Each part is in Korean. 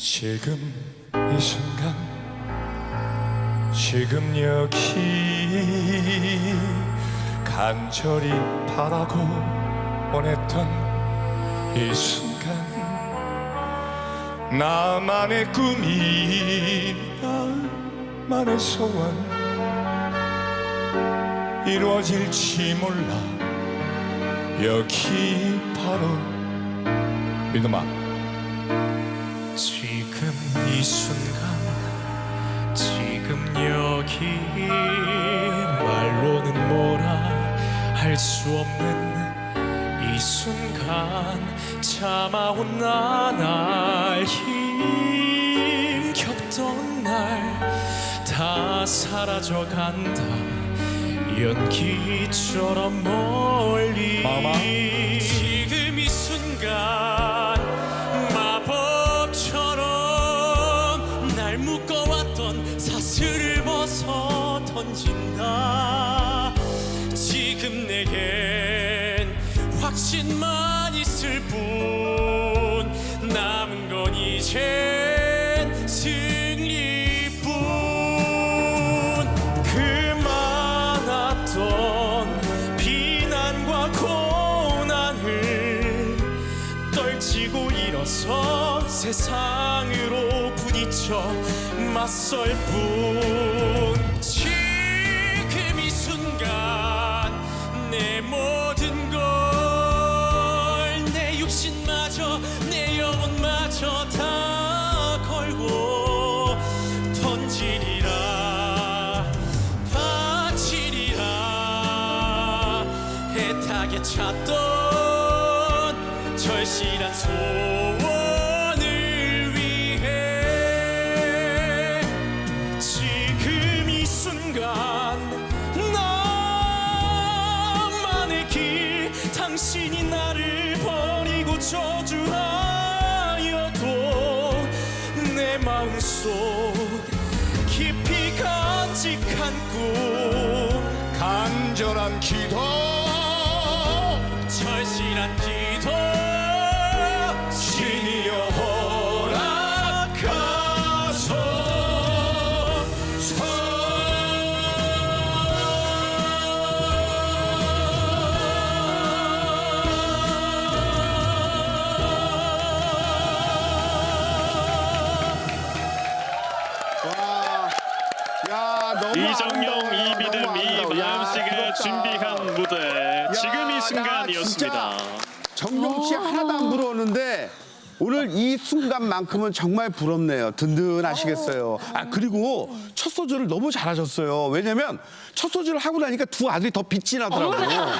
지금 이 순간 지금 여기 간절히 바라고 원했던 이 순간 나만의 꿈이 나만의 소원 이루어질지 몰라 여기 바로 믿음아 지금 이 순간 지금 여기 말로는 뭐라 할 수 없는 이 순간 참아온 나날 힘겹던 날 다 사라져간다 연기처럼 멀리 마마. 지금 이 순간 마법처럼 날 묶어왔던 사슬을 벗어 던진다 지금 내겐 확신만 있을 뿐 남은 건 이젠 승리뿐 그 많았던 비난과 고난을 떨치고 일어서 세상으로 부딪혀 맞설 뿐 지금 이 순간 내 모든 걸 내 육신마저 내 영혼마저 다 걸고 던지리라 바치리라 애타게 찾던 절실한 소원을 위해 지금 이 순간 나만의 길 당신이 나를 버리고 저주하여도 내 마음속 깊이 간직한 꿈 간절한 기도 절실한 기도 신이여 허락하소 야, 너무 이정용, 아름다워요. 이비듬, 너무 아름다워. 야, 이마음씨가 부럽다. 준비한 무대 지금 이 나 순간이었습니다. 진짜 정용 씨 하나도 안 부러웠는데 오늘 이 순간만큼은 정말 부럽네요. 든든하시겠어요. 아 그리고 첫 소절을 너무 잘하셨어요. 왜냐면 첫 소절을 하고 나니까 두 아들이 더 빛이 나더라고요.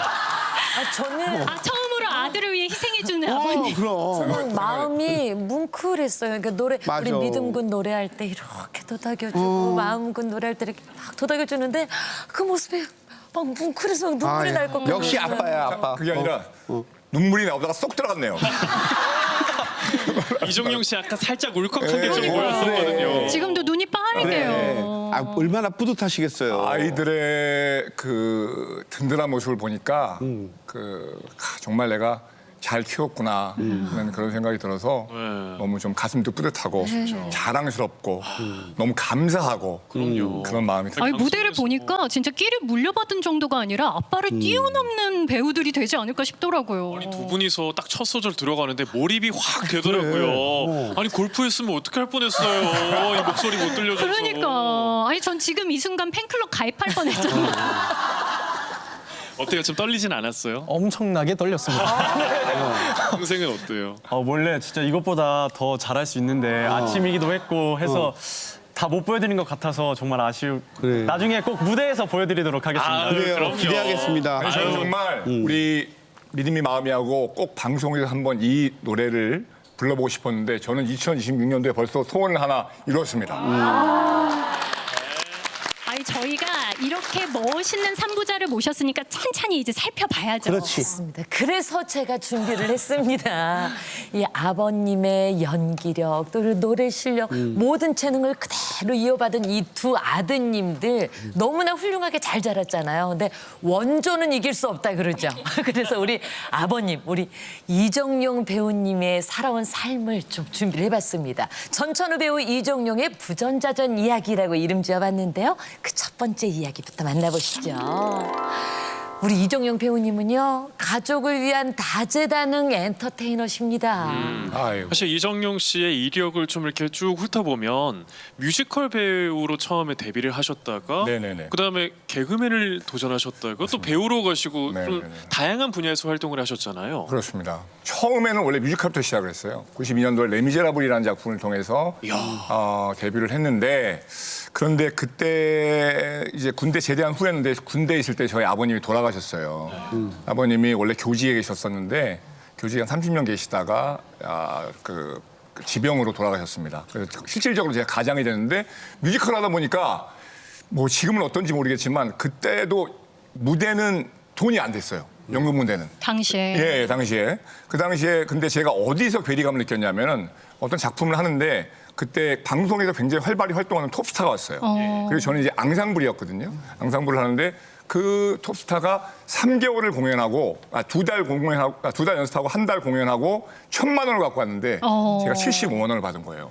저는 처음으로 아들을 위해 희생해주는 아버님. 그럼. 저는 마음이 뭉클했어요. 그러니까 노래 맞아. 우리 믿음군 노래할 때 이렇게 도닥여주고 마음군 노래할 때 이렇게 막 도닥여주는데 그 모습이 막 뭉클해서 막 눈물이 아, 날 것 같아요. 역시 아빠야 아빠. 그게 아니라 눈물이 나오다가 쏙 들어갔네요. 이종용 씨 아까 살짝 울컥한 게 좀 네. 보였었거든요. 지금도 눈이 빨개요. 아, 얼마나 뿌듯하시겠어요. 아이들의 그 든든한 모습을 보니까 정말 내가 잘 키웠구나 하는 그런 생각이 들어서 너무 좀 가슴도 뿌듯하고 자랑스럽고 너무 감사하고 그런 마음이 들어요. 아니 무대를 보니까 진짜 끼를 물려받은 정도가 아니라 아빠를 뛰어넘는 배우들이 되지 않을까 싶더라고요. 두 분이서 딱 첫 소절 들어가는데 몰입이 확 되더라고요. 아니 골프했으면 어떻게 할 뻔했어요. 이 목소리 못 들려줘서. 그러니까 아니 전 지금 이 순간 팬클럽 가입할 뻔했잖아요. 어때요? 좀 떨리진 않았어요? 엄청나게 떨렸습니다. 동생은 어때요? 원래 진짜 이것보다 더 잘할 수 있는데 아침이기도 했고 해서 다 못 보여드린 것 같아서 정말 아쉬워. 그래. 나중에 꼭 무대에서 보여드리도록 하겠습니다. 그래요. 그럼요. 기대하겠습니다. 아니, 저는 정말 우리 믿음이 마음이하고 꼭 방송에서 한번 이 노래를 불러보고 싶었는데 저는 2026년도에 벌써 소원을 하나 이뤘습니다. 아니 저희가 이렇게 멋있는 삼부자를 모셨으니까 찬찬히 이제 살펴봐야죠. 그렇지. 맞습니다. 그래서 제가 준비를 했습니다. 이 아버님의 연기력, 또 노래 실력, 모든 재능을 그대로 이어받은 이 두 아드님들 너무나 훌륭하게 잘 자랐잖아요. 근데 원조는 이길 수 없다 그러죠. 그래서 우리 아버님, 우리 이정용 배우님의 살아온 삶을 좀 준비를 해봤습니다. 전천후 배우 이정용의 부전자전 이야기라고 이름 지어봤는데요. 그 첫 번째 이야기부터 만나보시죠. 우리 이정용 배우님은요, 가족을 위한 다재다능 엔터테이너십니다. 아유. 사실 이정용 씨의 이력을 좀 이렇게 쭉 훑어보면 뮤지컬 배우로 처음에 데뷔를 하셨다가 네네네. 그다음에 개그맨을 도전하셨다가 또 배우로 가시고 좀 네네네. 다양한 분야에서 활동을 하셨잖아요. 그렇습니다. 처음에는 원래 뮤지컬부터 시작을 했어요. 92년도에 레미제라블이라는 작품을 통해서 데뷔를 했는데, 그런데 그때 이제 군대 제대한 후였는데 군대에 있을 때 저희 아버님이 돌아가셨어요. 아버님이 원래 교지에 계셨었는데 교지에 한 30년 계시다가 그 지병으로 돌아가셨습니다. 그래서 실질적으로 제가 가장이 됐는데, 뮤지컬 하다 보니까 뭐 지금은 어떤지 모르겠지만 그때도 무대는 돈이 안 됐어요. 연극 무대는. 당시에. 예, 당시에. 그 당시에 근데 제가 어디서 괴리감을 느꼈냐면은 어떤 작품을 하는데 그때 방송에서 굉장히 활발히 활동하는 톱스타가 왔어요. 그리고 저는 이제 앙상블이었거든요. 앙상블을 하는데 그 톱스타가 3개월을 공연하고 두 달 연습하고 한 달 공연하고 1,000만 원을 갖고 왔는데 제가 75만 원을 받은 거예요.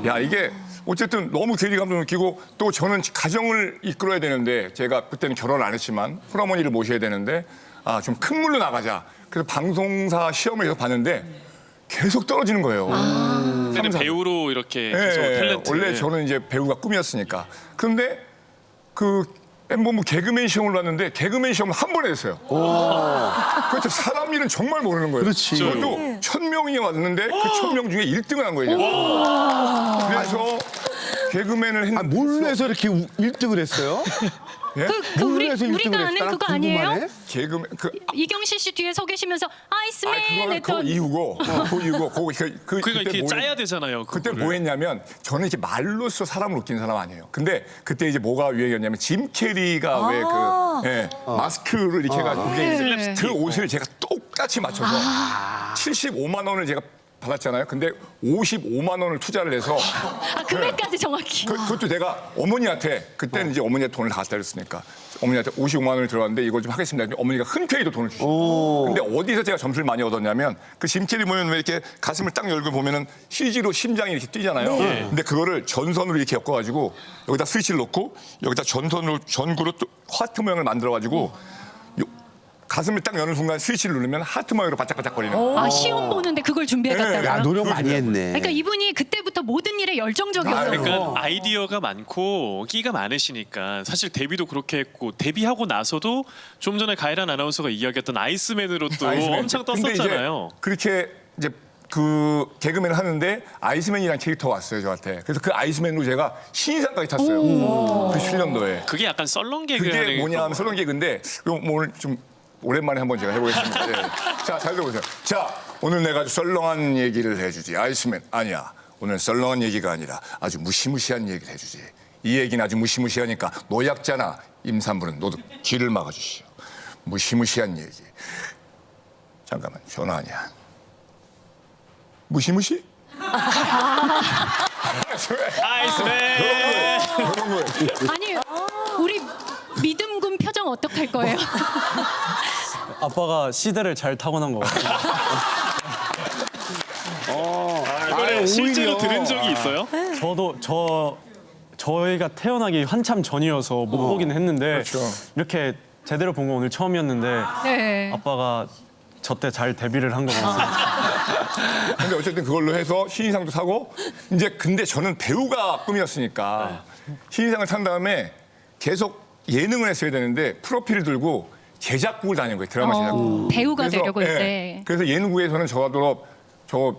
야, 이게 어쨌든 너무 괴리감도 느끼고, 또 저는 가정을 이끌어야 되는데 제가 그때는 결혼을 안 했지만 홀어머니를 모셔야 되는데 좀 큰 물로 나가자. 그래서 방송사 시험을 계속 봤는데 계속 떨어지는 거예요. 그때는 배우로 이렇게 계속 탤런트. 원래 저는 이제 배우가 꿈이었으니까. 그런데 뭐 개그맨 시험을 봤는데 개그맨 시험을 한 번에 했어요. 그렇죠. 사람 일은 정말 모르는 거예요. 그렇지. 그것도 1,000명이 왔는데 그 1,000명 중에 1등을 한 거예요. 그래서 개그맨을 했는데 몰래서 이렇게 1등을 했어요? 몰래서 1등을 우리가 아는 했다? 그거 아니에요? 궁금하네. 개그맨 이경실 씨 뒤에 서 계시면서 아이스맨 그거는 그 했던. 이후고 그 이후고 그러니까 그때 이렇게 뭐 짜야 되잖아요. 그때 그거를. 뭐 했냐면 저는 이제 말로써 사람을 웃기는 사람 아니에요. 근데 그때 이제 뭐가 유행이었냐면 짐 캐리가 왜 마스크를 이렇게 해가지고 그 옷을 제가 똑같이 맞춰서 75만 원을 제가 받았잖아요. 근데 55만 원을 투자를 해서 금액까지 정확히. 그것도 내가 어머니한테 그때는 이제 어머니한테 돈을 다 갖다 줬으니까 어머니한테 55만 원을 들어왔는데 이걸 좀 하겠습니다. 어머니가 흔쾌히도 돈을 주시고. 근데 어디서 제가 점수를 많이 얻었냐면 그 짐캐리 보면 왜 이렇게 가슴을 딱 열고 보면은 CG로 심장이 이렇게 뛰잖아요. 근데 그거를 전선으로 이렇게 엮어가지고 여기다 스위치를 놓고 여기다 전구로 또 하트 모양을 만들어가지고 가슴을 딱 여는 순간 스위치를 누르면 하트 모양으로 반짝반짝거리는 거예요. 시험 보는데 그걸 준비해갔다고요? 야, 노력 많이 했네. 그러니까 이분이 그때부터 모든 일에 열정적이었어요. 그러니까 아이디어가 많고 끼가 많으시니까 사실 데뷔도 그렇게 했고 데뷔하고 나서도 좀 전에 가이란 아나운서가 이야기했던 아이스맨으로 또 아이스맨. 엄청 근데 떴었잖아요. 이제 그렇게 이제 그 개그맨을 하는데 아이스맨이라는 캐릭터가 왔어요 저한테. 그래서 그 아이스맨으로 제가 신인상까지 탔어요. 그 7년도에. 그게 약간 썰렁 개그 그게 하는 뭐냐 하면 서론 개그인데 뭐 오늘 좀 오랜만에 한번 제가 해보겠습니다. 네. 자, 잘 들어보세요. 자, 오늘 내가 썰렁한 얘기를 해주지. 아이스맨 아니야. 오늘 썰렁한 얘기가 아니라 아주 무시무시한 얘기를 해주지. 이 얘기는 아주 무시무시하니까 노약자나 임산부는 너도 귀를 막아주시오. 무시무시한 얘기. 잠깐만, 전화 아니야. 무시무시? 아이스맨. 그런 거예요. 아니 우리 믿음군 표정 어떡할 거예요? 아빠가 시대를 잘 타고난 것 같아요. 이거를 실제로 오히려. 들은 적이 있어요? 저희가 태어나기 한참 전이어서 못 보기는 했는데 그렇죠. 이렇게 제대로 본 건 오늘 처음이었는데 네. 아빠가 저 때 잘 데뷔를 한 것 같습니다. 근데 어쨌든 그걸로 해서 신인상도 타고 이제 근데 저는 배우가 꿈이었으니까 신인상을 탄 다음에 계속 예능을 했어야 되는데 프로필을 들고 제작국을 다닌 거예요. 드라마 제작국. 배우가 그래서, 되려고 예, 이제. 그래서 예능국에서는 저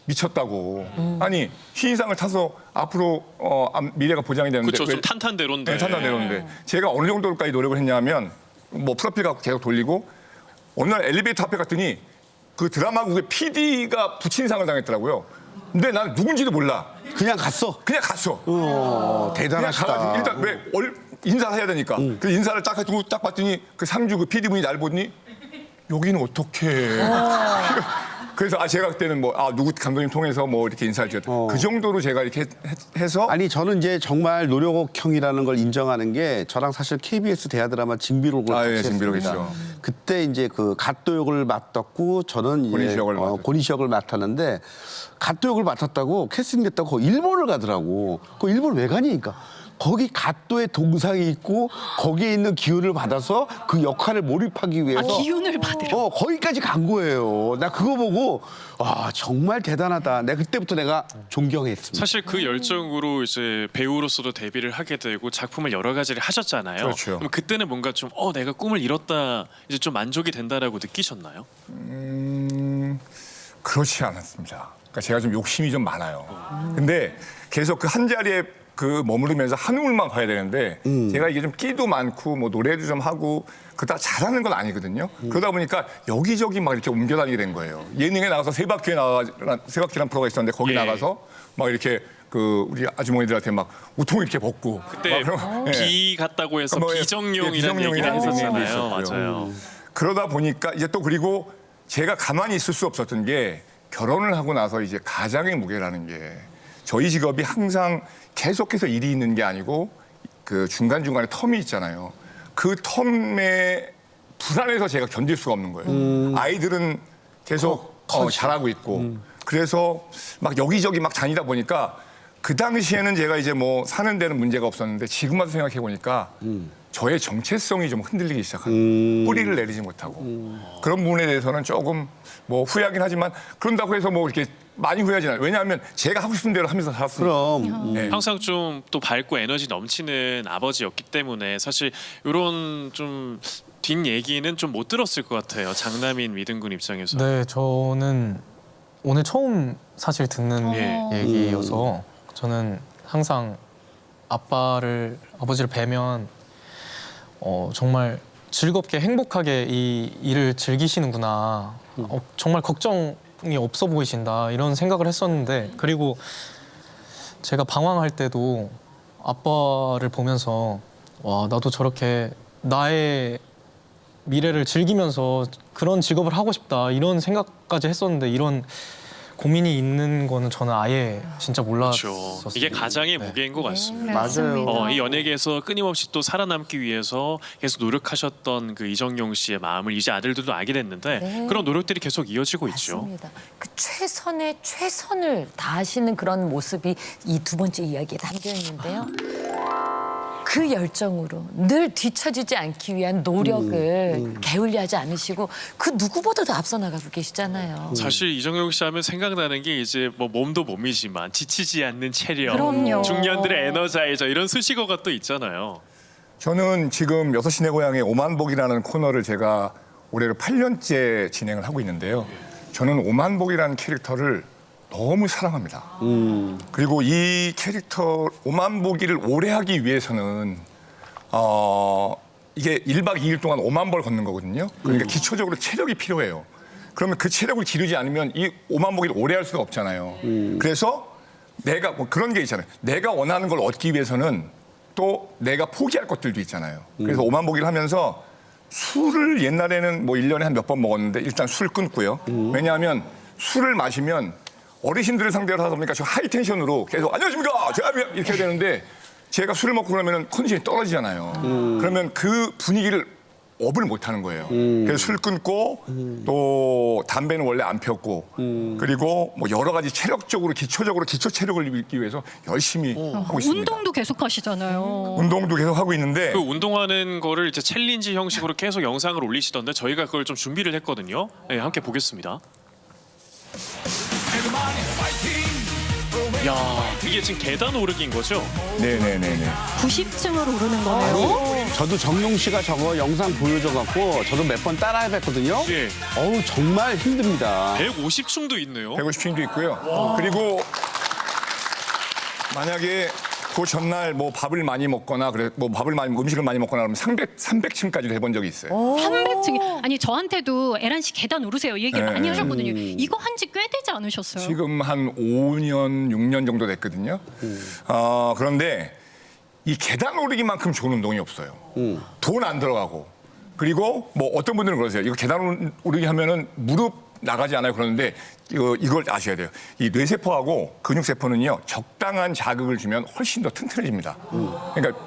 미쳤다고. 아니 신인상을 타서 앞으로 미래가 보장이 되는데 그렇죠. 좀 왜- 탄탄대로인데. 네, 탄탄대로인데 제가 어느 정도까지 노력을 했냐면 뭐 프로필 갖고 계속 돌리고 어느 날 엘리베이터 앞에 갔더니 그 드라마국의 PD가 부친상을 당했더라고요. 근데 난 누군지도 몰라. 그냥 갔어. 그냥 갔어. 대단하시다. 그냥 가가지고 일단 왜 인사를 해야 되니까. 그 인사를 딱 해주고 딱 봤더니 그 상주 그 PD분이 날 보니 여기는 어떻게 그래서 제가 그때는 누구 감독님 통해서 이렇게 인사를 드렸다. 그 정도로 제가 이렇게 해서 아니 저는 이제 정말 노력형이라는 걸 인정하는 게 저랑 사실 KBS 대하드라마 징비록을 같이 예, 징비록 했습니다. 했죠. 그때 이제 그 갓도 역을 맡았고 저는 이제 고니시 역을 맡았는데 갓도 역을 맡았다고 캐스팅됐다고 거기 일본을 가더라고. 그 일본 왜 가니까? 거기 갓도의 동상이 있고 거기에 있는 기운을 받아서 그 역할에 몰입하기 위해서 기운을 받으러. 거기까지 간 거예요. 나 그거 보고 정말 대단하다. 내가 그때부터 내가 존경했습니다. 사실 그 열정으로 이제 배우로서도 데뷔를 하게 되고 작품을 여러 가지를 하셨잖아요. 그렇죠. 그럼 그때는 뭔가 좀 내가 꿈을 이뤘다 이제 좀 만족이 된다라고 느끼셨나요? 그렇지 않았습니다. 그러니까 제가 좀 욕심이 좀 많아요. 근데 계속 그 한 자리에 머무르면서 한우물만 봐야 되는데 제가 이게 좀 끼도 많고 노래도 좀 하고 그다 잘하는 건 아니거든요. 그러다 보니까 여기저기 막 이렇게 옮겨 다니게 된 거예요. 예능에 나가서 세바퀴라는 프로가 있었는데 거기 나가서 막 이렇게 우리 아주머니들한테 막 우통 이렇게 벗고 그때 비 같다고 해서 비정용이라는 얘기를 비정용이라는 했었잖아요. 얘기가 있었고요. 맞아요. 그러다 보니까 이제 또 그리고 제가 가만히 있을 수 없었던 게 결혼을 하고 나서 이제 가장의 무게라는 게 저희 직업이 항상 계속해서 일이 있는 게 아니고 그 중간중간에 텀이 있잖아요. 그 텀에 불안해서 제가 견딜 수가 없는 거예요. 아이들은 계속 잘하고 있고 그래서 막 여기저기 막 다니다 보니까 그 당시에는 제가 이제 사는 데는 문제가 없었는데 지금 와서 생각해 보니까 저의 정체성이 좀 흔들리기 시작하는 뿌리를 내리지 못하고 그런 부분에 대해서는 조금 후회하긴 하지만 그런다고 해서 이렇게 많이 후회하지 않아요. 왜냐하면 제가 하고 싶은 대로 하면서 살았으니까. 그럼 네. 항상 좀 또 밝고 에너지 넘치는 아버지였기 때문에 사실 이런 좀 뒷 얘기는 좀 못 들었을 것 같아요. 장남인 위등군 입장에서. 네, 저는 오늘 처음 사실 듣는 얘기여서 저는 항상 아버지를 뵈면 정말 즐겁게 행복하게 이 일을 즐기시는구나. 정말 걱정이 없어 보이신다 이런 생각을 했었는데 그리고 제가 방황할 때도 아빠를 보면서 와 나도 저렇게 나의 미래를 즐기면서 그런 직업을 하고 싶다 이런 생각까지 했었는데 이런 고민이 있는 거는 저는 아예 진짜 몰랐었어요. 그렇죠. 이게 가장의 무게인 것 같습니다. 맞아요. 이 연예계에서 끊임없이 또 살아남기 위해서 계속 노력하셨던 그 이정용 씨의 마음을 이제 아들들도 알게 됐는데 네. 그런 노력들이 계속 이어지고 있죠. 맞습니다. 그 최선의 최선을 다하시는 그런 모습이 이 두 번째 이야기에 담겨 있는데요. 그 열정으로 늘 뒤처지지 않기 위한 노력을 게을리하지 않으시고 그 누구보다도 앞서 나가고 계시잖아요. 사실 이정용 씨 하면 생각나는 게 이제 몸도 몸이지만 지치지 않는 체력, 그럼요. 중년들의 에너자이저 이런 수식어가 또 있잖아요. 저는 지금 6시 내 고향의 오만복이라는 코너를 제가 올해로 8년째 진행을 하고 있는데요. 저는 오만복이라는 캐릭터를 너무 사랑합니다. 그리고 이 캐릭터 오만복이를 오래 하기 위해서는 이게 1박 2일 동안 5만 벌 걷는 거거든요. 그러니까 기초적으로 체력이 필요해요. 그러면 그 체력을 기르지 않으면 이 오만복이를 오래 할 수가 없잖아요. 그래서 내가 그런 게 있잖아요. 내가 원하는 걸 얻기 위해서는 또 내가 포기할 것들도 있잖아요. 그래서 오만복이를 하면서 술을 옛날에는 1년에 한 몇 번 먹었는데 일단 술 끊고요. 왜냐하면 술을 마시면 어르신들을 상대로 하다 보니까 저 하이텐션으로 계속 안녕하십니까 제가 이렇게 해야 되는데 제가 술을 먹고 그러면 컨디션이 떨어지잖아요. 그러면 그 분위기를 업을 못 하는 거예요. 그래서 술 끊고 또 담배는 원래 안 폈고 그리고 여러 가지 체력적으로 기초적으로 기초 체력을 잃기 위해서 열심히 하고 있습니다. 운동도 계속 하시잖아요. 운동도 계속 하고 있는데 그 운동하는 거를 이제 챌린지 형식으로 계속 영상을 올리시던데 저희가 그걸 좀 준비를 했거든요. 네, 함께 보겠습니다. 야, 이게 지금 계단 오르기인 거죠? 네네네네. 90층을 오르는 거네요. 저도 정용 씨가 저거 영상 보여줘갖고 저도 몇 번 따라해봤거든요. 예. 정말 힘듭니다. 150층도 있네요. 150층도 있고요. 그리고 만약에 그 전날 밥을 많이 먹거나 음식을 많이 먹거나 그러면 300층까지도 해본 적이 있어요. 300층이 아니 저한테도 에란 씨 계단 오르세요 이 얘기 네. 많이 하셨거든요. 이거 한 지 꽤 되지 않으셨어요? 지금 한 5년, 6년 정도 됐거든요. 그런데 이 계단 오르기만큼 좋은 운동이 없어요. 돈 안 들어가고. 그리고 뭐 어떤 분들은 그러세요. 이거 계단 오르기 하면은 무릎 나가지 않아요. 그러는데 이걸 아셔야 돼요. 이 뇌세포하고 근육세포는요, 적당한 자극을 주면 훨씬 더 튼튼해집니다. 그러니까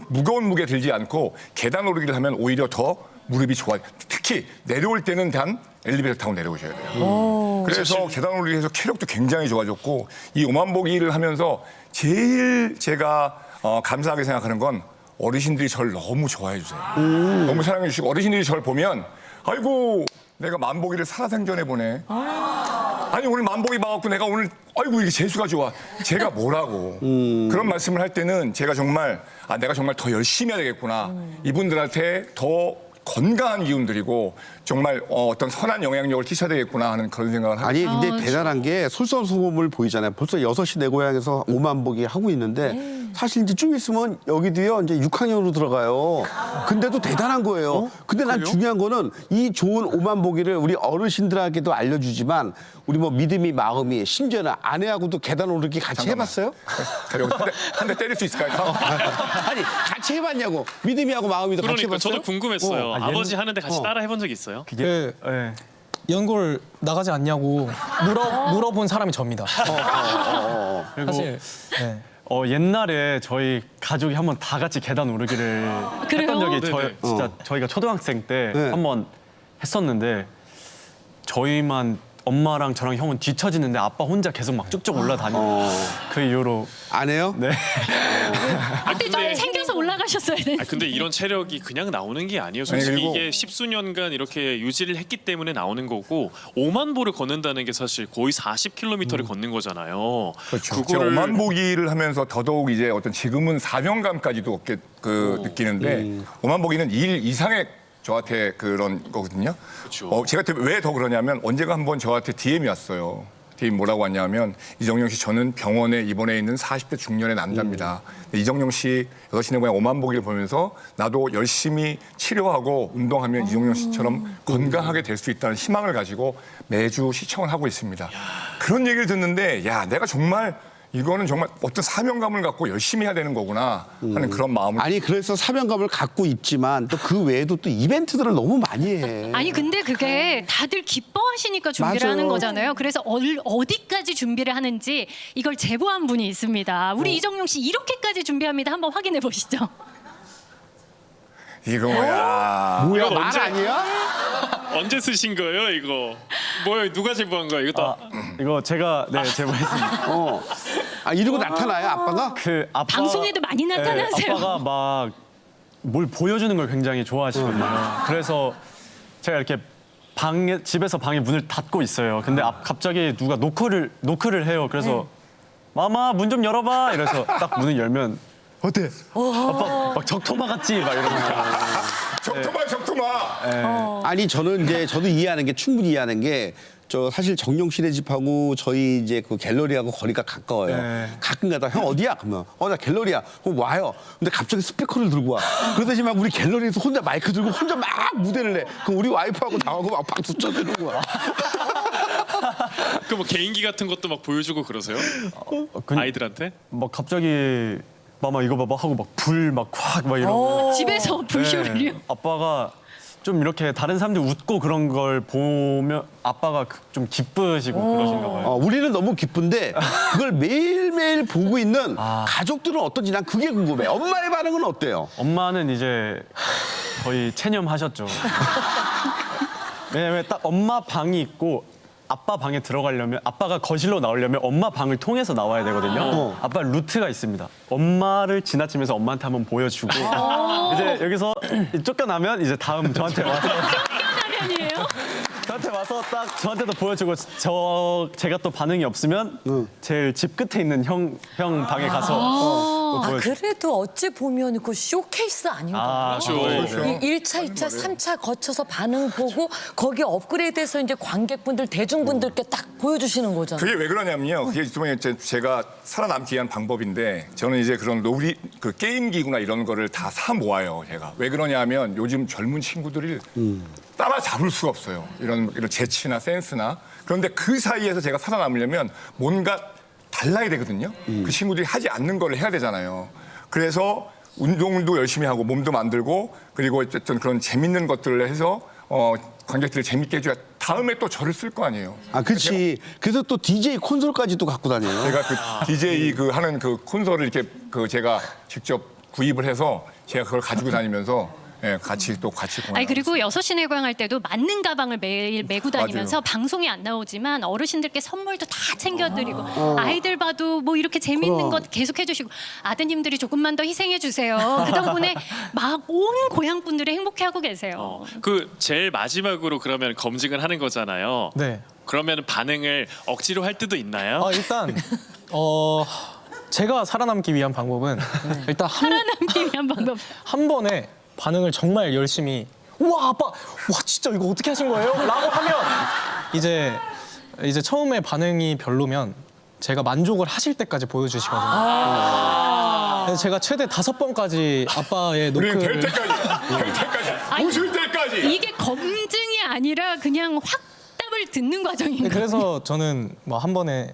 무거운 무게 들지 않고 계단 오르기를 하면 오히려 더 무릎이 좋아요. 특히 내려올 때는 단 엘리베이터 타고 내려오셔야 돼요. 그래서 계단 오르기 해서 체력도 굉장히 좋아졌고, 이 오만보기를 하면서 제일 제가 감사하게 생각하는 건 어르신들이 저를 너무 좋아해 주세요. 너무 사랑해 주시고, 어르신들이 저를 보면 아이고 내가 만보기를 살아생전에 보네. 아니 오늘 만보기 봐갖고 내가 오늘 아이고 이게 재수가 좋아. 제가 뭐라고 그런 말씀을 할 때는 제가 정말 내가 정말 더 열심히 해야 되겠구나. 이분들한테 더 건강한 기운들이고 정말 어떤 선한 영향력을 끼쳐야 되겠구나 하는 그런 생각을 하고. 아니 근데 대단한 게 솔선수범을 보이잖아요. 벌써 6시 내 고향에서 5만 보기 하고 있는데 사실 이제 좀 있으면 여기도요 이제 6학년으로 들어가요. 근데도 대단한 거예요. 근데 난 중요한 거는 이 좋은 5만 보기를 우리 어르신들에게도 알려주지만 우리 뭐 믿음이 마음이 심지어는 아내하고도 계단 오르기 같이 해봤어요? 한 대 때릴 수 있을까요? 아니 같이 해봤냐고. 믿음이하고 마음이도 같이 그러니까 해봤어요? 저도 궁금했어요. 아버지 하는데 같이 따라 해본 적 있어요? 그 네. 연골 나가지 않냐고 물어본 사람이 접니다. 그리고 사실 네. 옛날에 저희 가족이 한번 다 같이 계단 오르기를 했던 적이 네네. 진짜 저희가 초등학생 때 네. 한번 했었는데 저희만 엄마랑 저랑 형은 뒤처지는데 아빠 혼자 계속 막 쭉쭉 올라다니고 그 이후로 안 해요? 네. 그때 좀 챙겨서 올라가셨어야 되는데. 근데 이런 체력이 그냥 나오는 게 아니에요. 솔직히 그리고- 이게 십수년간 이렇게 유지를 했기 때문에 나오는 거고 5만 보를 걷는다는 게 사실 거의 40km를 걷는 거잖아요. 그렇죠. 제가 오만보기를 하면서 더더욱 이제 어떤 지금은 사명감까지도 느끼는데 오만보기는 일 이상의 저한테 그런 거거든요. 그렇죠. 제가 왜 더 그러냐면 언제가 한번 저한테 DM이 왔어요. DM 뭐라고 왔냐면 이정용 씨 저는 병원에 입원해 있는 40대 중년의 남자입니다. 이정용 씨 6시 내 고향 오만보기를 보면서 나도 열심히 치료하고 운동하면 이정용 씨처럼 건강하게 될 수 있다는 희망을 가지고 매주 시청을 하고 있습니다. 그런 얘기를 듣는데 야 내가 정말 이거는 정말 어떤 사명감을 갖고 열심히 해야 되는 거구나 하는 그런 마음을. 아니 그래서 사명감을 갖고 있지만 또 그 외에도 또 이벤트들을 너무 많이 해. 아니 근데 그게 다들 기뻐하시니까 준비를 맞아요. 하는 거잖아요. 그래서 어디까지 준비를 하는지 이걸 제보한 분이 있습니다. 우리 이정용 씨 이렇게까지 준비합니다. 한번 확인해 보시죠. 이거 뭐야. 뭐야 이건 말 언제- 아니야? 언제 쓰신 거예요, 이거? 뭐예요? 누가 제보한 거야? 이거 다 이거 제가 제보했습니다. 아 이러고 나타나요 아빠가? 그 아빠 방송에도 많이 나타나세요. 아빠가 막 뭘 보여주는 걸 굉장히 좋아하시거든요. 그래서 제가 이렇게 집에서 방에 문을 닫고 있어요. 근데 갑자기 누가 노크를 해요. 그래서 마마 문 좀 열어봐. 이래서 딱 문을 열면 어때? 아빠 막 적토마 같지? 막 이러면서. 적토마. 아니 저는 이제 저도 이해하는 게 충분히 이해하는 게 저 사실 정용 씨네 집하고 저희 이제 그 갤러리하고 거리가 가까워요. 네. 가끔가다 형 어디야? 그러면 나 갤러리야. 그럼 와요. 근데 갑자기 스피커를 들고 와. 그러더니 막 우리 갤러리에서 혼자 마이크 들고 혼자 막 무대를 해. 그럼 우리 와이프하고 나하고 막 박수 쳐주는 거야. 그 뭐 개인기 같은 것도 막 보여주고 그러세요? 아이들한테? 막 갑자기 마마 이거 봐봐 하고 막 불 막 확 막 이러고. 집에서 불쇼를요. 아빠가 좀 이렇게 다른 사람들 웃고 그런 걸 보면 아빠가 좀 기쁘시고 그러신가 봐요. 우리는 너무 기쁜데 그걸 매일매일 보고 있는 가족들은 어떤지 난 그게 궁금해. 엄마의 반응은 어때요? 엄마는 이제 거의 체념하셨죠. 왜냐면 딱 엄마 방이 있고 아빠 방에 들어가려면 아빠가 거실로 나오려면 엄마 방을 통해서 나와야 되거든요. 아빠 루트가 있습니다. 엄마를 지나치면서 엄마한테 한번 보여주고 이제 여기서 쫓겨나면 이제 다음 저한테 와서 라면이에요? 저한테 와서 딱 저한테도 보여주고 제가 또 반응이 없으면 제일 집 끝에 있는 형 방에 가서 보여주고. 그래도 어찌 보면 그 쇼케이스 아닌가요? 그렇죠. 이 1차, 2차, 3차 거쳐서 반응 보고 거기에 업그레이드해서 이제 관객분들, 대중분들께 딱 보여주시는 거잖아요. 그게 왜 그러냐면요. 그게 제가 살아남기 위한 방법인데 저는 이제 그런 그 게임 기구나 이런 거를 다 사 모아요. 제가 왜 그러냐면 요즘 젊은 친구들이 따라잡을 수가 없어요. 이런 재치나 센스나. 그런데 그 사이에서 제가 살아남으려면 뭔가 달라야 되거든요. 그 친구들이 하지 않는 걸 해야 되잖아요. 그래서 운동도 열심히 하고 몸도 만들고 그리고 어쨌든 그런 재밌는 것들을 해서 관객들을 재밌게 해줘야 다음에 또 저를 쓸 거 아니에요. 아, 그렇지. 그래서 또 DJ 콘솔까지 또 갖고 다녀요. 제가 그 DJ 그 하는 그 콘솔을 이렇게 그 제가 직접 구입을 해서 제가 그걸 가지고 다니면서 같이 공연. 아니 그리고 6시 내광할 때도 맞는 가방을 매일 메고 다니면서 맞아요. 방송에 안 나오지만 어르신들께 선물도 다 챙겨드리고 아이들 봐도 뭐 이렇게 재밌는 것 계속 해주시고 아드님들이 조금만 더 희생해 주세요. 그 덕분에 막 온 고향 분들이 행복해하고 계세요. 그 제일 마지막으로 그러면 검증을 하는 거잖아요. 네. 그러면 반응을 억지로 할 때도 있나요? 일단 제가 살아남기 위한 방법은 일단 살아남기 위한 방법. 한 번에 반응을 정말 열심히 우와 아빠 와 진짜 이거 어떻게 하신 거예요? 라고 하면 이제 처음에 반응이 별로면 제가 만족을 하실 때까지 보여주시거든요. 그래서 제가 최대 5번까지 아빠의 우리는 노크를 될 때까지 웃을 때까지. 이게 검증이 아니라 그냥 확답을 듣는 과정인 거예요. 그래서 저는 뭐 한 번에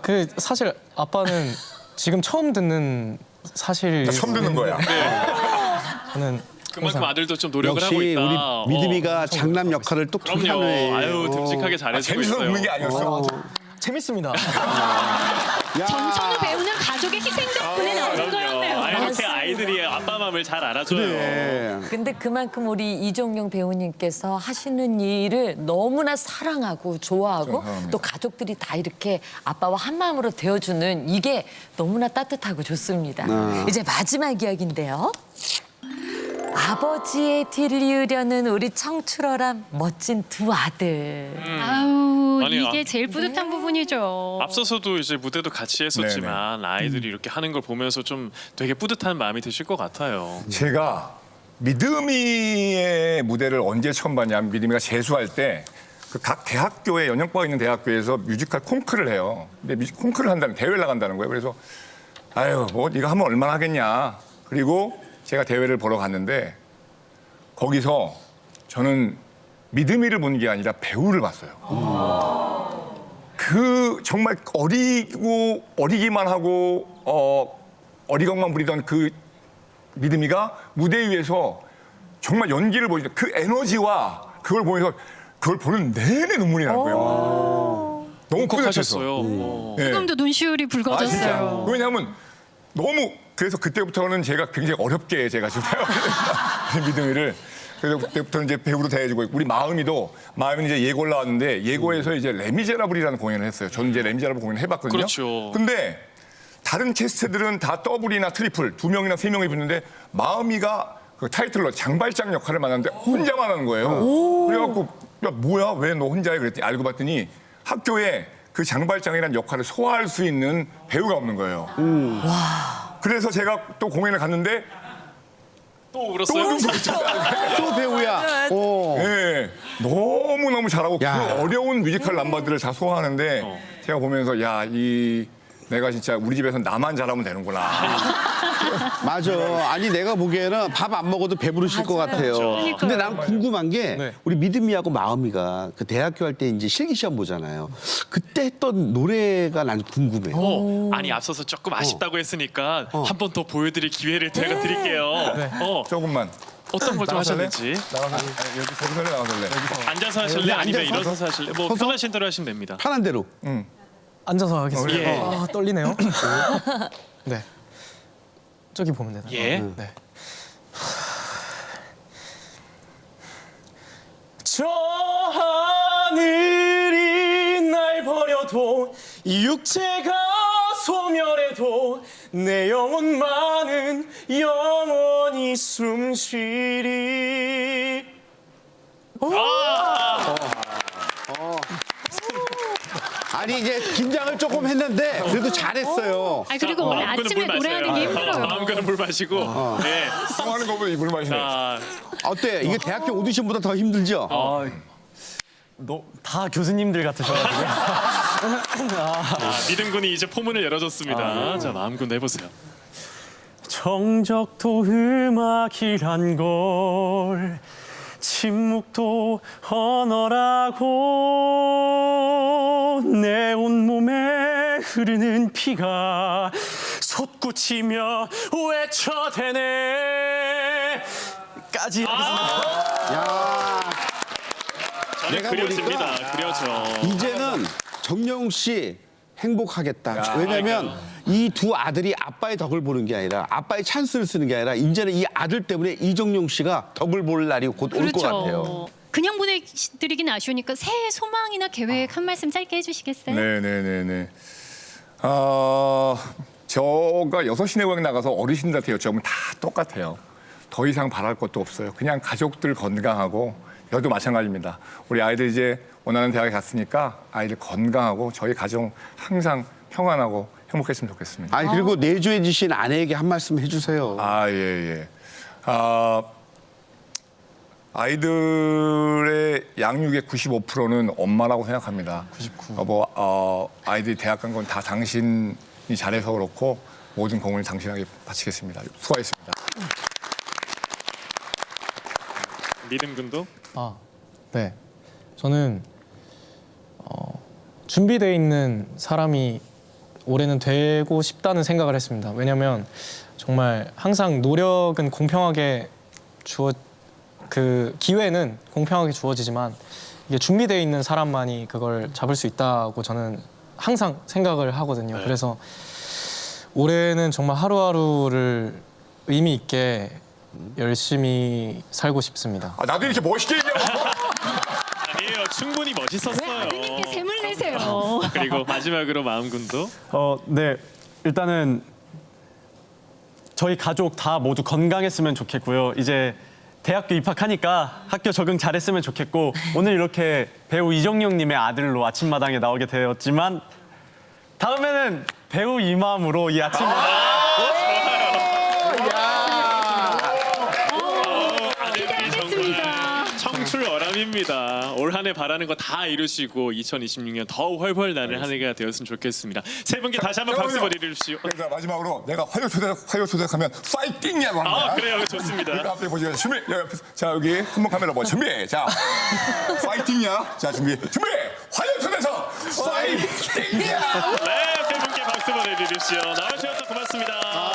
그 사실 아빠는 지금 처음 듣는 사실 처음 듣는 거야. 저는 그만큼 항상 아들도 좀 노력을 하고 역시 있다. 우리 믿음이가 장남 역할을 똑똑히 그럼요. 하네. 아유 듬직하게 잘해주고 재밌어서 있어요. 웃는 게 아니었어. 재밌습니다. 정천우 배우는 가족의 희생 덕분에 나오는 거였네요. 이렇게 아이들이 아빠 마음을 잘 알아줘요. 네. 근데 그만큼 우리 이종용 배우님께서 하시는 일을 너무나 사랑하고 좋아하고 또 가족들이 다 이렇게 아빠와 한 마음으로 되어주는 이게 너무나 따뜻하고 좋습니다. 이제 마지막 이야기인데요. 아버지의 뒤를 이으려는 우리 청출어람 멋진 두 아들. 아우 아니, 이게 제일 뿌듯한 부분이죠. 앞서서도 이제 무대도 같이 했었지만 아이들이 이렇게 하는 걸 보면서 좀 되게 뿌듯한 마음이 드실 것 같아요. 제가 믿음이의 무대를 언제 처음 봤냐면 믿음이가 재수할 때 그 각 대학교에 연영과가 있는 대학교에서 뮤지컬 콩크를 해요. 근데 콩크를 한다는 대회를 나간다는 거예요. 그래서 아유 뭐 네가 하면 얼마나 하겠냐. 그리고 제가 대회를 보러 갔는데 거기서 저는 믿음이를 본 게 아니라 배우를 봤어요. 그 정말 어리기만 하고 어리광만 부리던 그 믿음이가 무대 위에서 정말 연기를 보이는 그 에너지와 그걸 보면서 그걸 보는 내내 눈물이 나는 거예요. 너무 뿌듯했어. 하셨어요. 예. 지금도 눈시울이 진짜. 붉어졌어요. 왜냐하면 너무 그래서 그때부터는 제가 굉장히 어렵게 제가 지금 믿음이를 그래서 그때부터는 이제 배우로 대해주고 있고 우리 마음이는 이제 예고 올라왔는데 예고에서 이제 레미제라블이라는 공연을 했어요. 저는 이제 레미제라블 공연을 해봤거든요. 그렇죠. 근데 다른 캐스트들은 다 더블이나 트리플 2명이나 3명이 붙는데 마음이가 그 타이틀로 장발장 역할을 맡았는데 혼자만 하는 거예요. 그래갖고 야 뭐야 왜 너 혼자 해 그랬더니 알고 봤더니 학교에 그 장발장이라는 역할을 소화할 수 있는 배우가 없는 거예요. 그래서 제가 또 공연을 갔는데 또 울었어요? 또 배우야. 예, 너무너무 잘하고 그 야. 어려운 뮤지컬 남바들을 다 소화하는데 제가 보면서 내가 진짜 우리 집에서 나만 잘하면 되는구나. 맞아. 아니 내가 보기에는 밥 안 먹어도 배부르실 것 같아요. 근데 난 궁금한 게 네. 우리 믿음이하고 마음이가 그 대학교 할 때 이제 실기 시험 보잖아요. 그때 했던 노래가 난 궁금해. 아니 앞서서 조금 아쉽다고 했으니까 한 번 더 보여드릴 기회를 제가 드릴게요. 조금만. 어떤 걸 좀 나가실래? 하셨는지 여기 거기서 나가실래? 앉아서 하실래? 아니면 앉아서? 일어서서 하실래? 뭐 서서? 편하신 대로 하시면 됩니다. 편한 대로. 앉아서 하겠습니다. 예. 떨리네요. 네. 저기 보면 되나요? 예. 네. 저 하늘이 날 버려도 육체가 소멸해도 내 영혼만은 영원히 숨쉬리. 아니 이제 긴장을 조금 했는데 그래도 잘했어요. 아 그리고 원래 마음껏은 아침에 물 노래하는 게 마셔요. 힘들어요. 마음껏은 물 마시고. 네. 하는 거보다 이불 마시네. 자, 어때? 이게 대학교 오디션보다 더 힘들죠? 다 교수님들 같으셔가지고. 믿음군이 이제 포문을 열어줬습니다. 자, 마음껏 내보세요. 정적도 음악이란 걸 침묵도 언어라고 내 온몸에 흐르는 피가 솟구치며 외쳐대네 까지 하겠습니다. 야, 저는 내가 그려집니다. 보니까 그려져. 이제는 정영웅 씨 행복하겠다. 왜냐면 이 두 아들이 아빠의 덕을 보는 게 아니라 아빠의 찬스를 쓰는 게 아니라 이제는 이 아들 때문에 이정용 씨가 덕을 볼 날이 곧 올 것 같아요. 그냥 보내드리긴 아쉬우니까 새해 소망이나 계획 한 말씀 짧게 해주시겠어요? 네네네네. 저가 6시 내고향 나가서 어르신들한테 여쭤보면 다 똑같아요. 더 이상 바랄 것도 없어요. 그냥 가족들 건강하고 여도 마찬가지입니다. 우리 아이들 이제 원하는 대학에 갔으니까 아이들 건강하고 저희 가정 항상 평안하고 행복했으면 좋겠습니다. 아니 그리고 내조해 주신 아내에게 한 말씀 해주세요. 예. 아이들의 양육의 95%는 엄마라고 생각합니다. 99. 아이들이 대학 간 건 다 당신이 잘해서 그렇고 모든 공을 당신에게 바치겠습니다. 수고하셨습니다. 믿음 군도 네. 저는 준비되어 있는 사람이 올해는 되고 싶다는 생각을 했습니다. 왜냐하면 정말 항상 노력은 공평하게 그 기회는 공평하게 주어지지만 이게 준비되어 있는 사람만이 그걸 잡을 수 있다고 저는 항상 생각을 하거든요. 그래서 올해는 정말 하루하루를 의미 있게 열심히 살고 싶습니다. 나도 이렇게 멋있게 얘기하고 아니에요. 충분히 멋있었어요. 아드님께 샘을 내세요. 그리고 마지막으로 마음 군도 네. 일단은 저희 가족 다 모두 건강했으면 좋겠고요. 이제 대학교 입학하니까 학교 적응 잘했으면 좋겠고 오늘 이렇게 배우 이정용님의 아들로 아침마당에 나오게 되었지만 다음에는 배우 이맘으로 이 아침마당 청출어람입니다. 올 한 해 바라는 거 다 이루시고 2026년 더 훨훨 나는 한 해가 되었으면 좋겠습니다. 세 분께 다시 한번 박수 보내주십시오. 그러니까 마지막으로 내가 화요초대하면 파이팅이라고 하는 거야. 그래요. 좋습니다. 그러니까 앞에 보시면 준비. 자 여기 한번 카메라 봐. 준비. 자 파이팅이야. 자 준비. 화요초대에서 파이팅이야. 네, 세 분께 박수 보내주십시오. 나와주셔서 고맙습니다.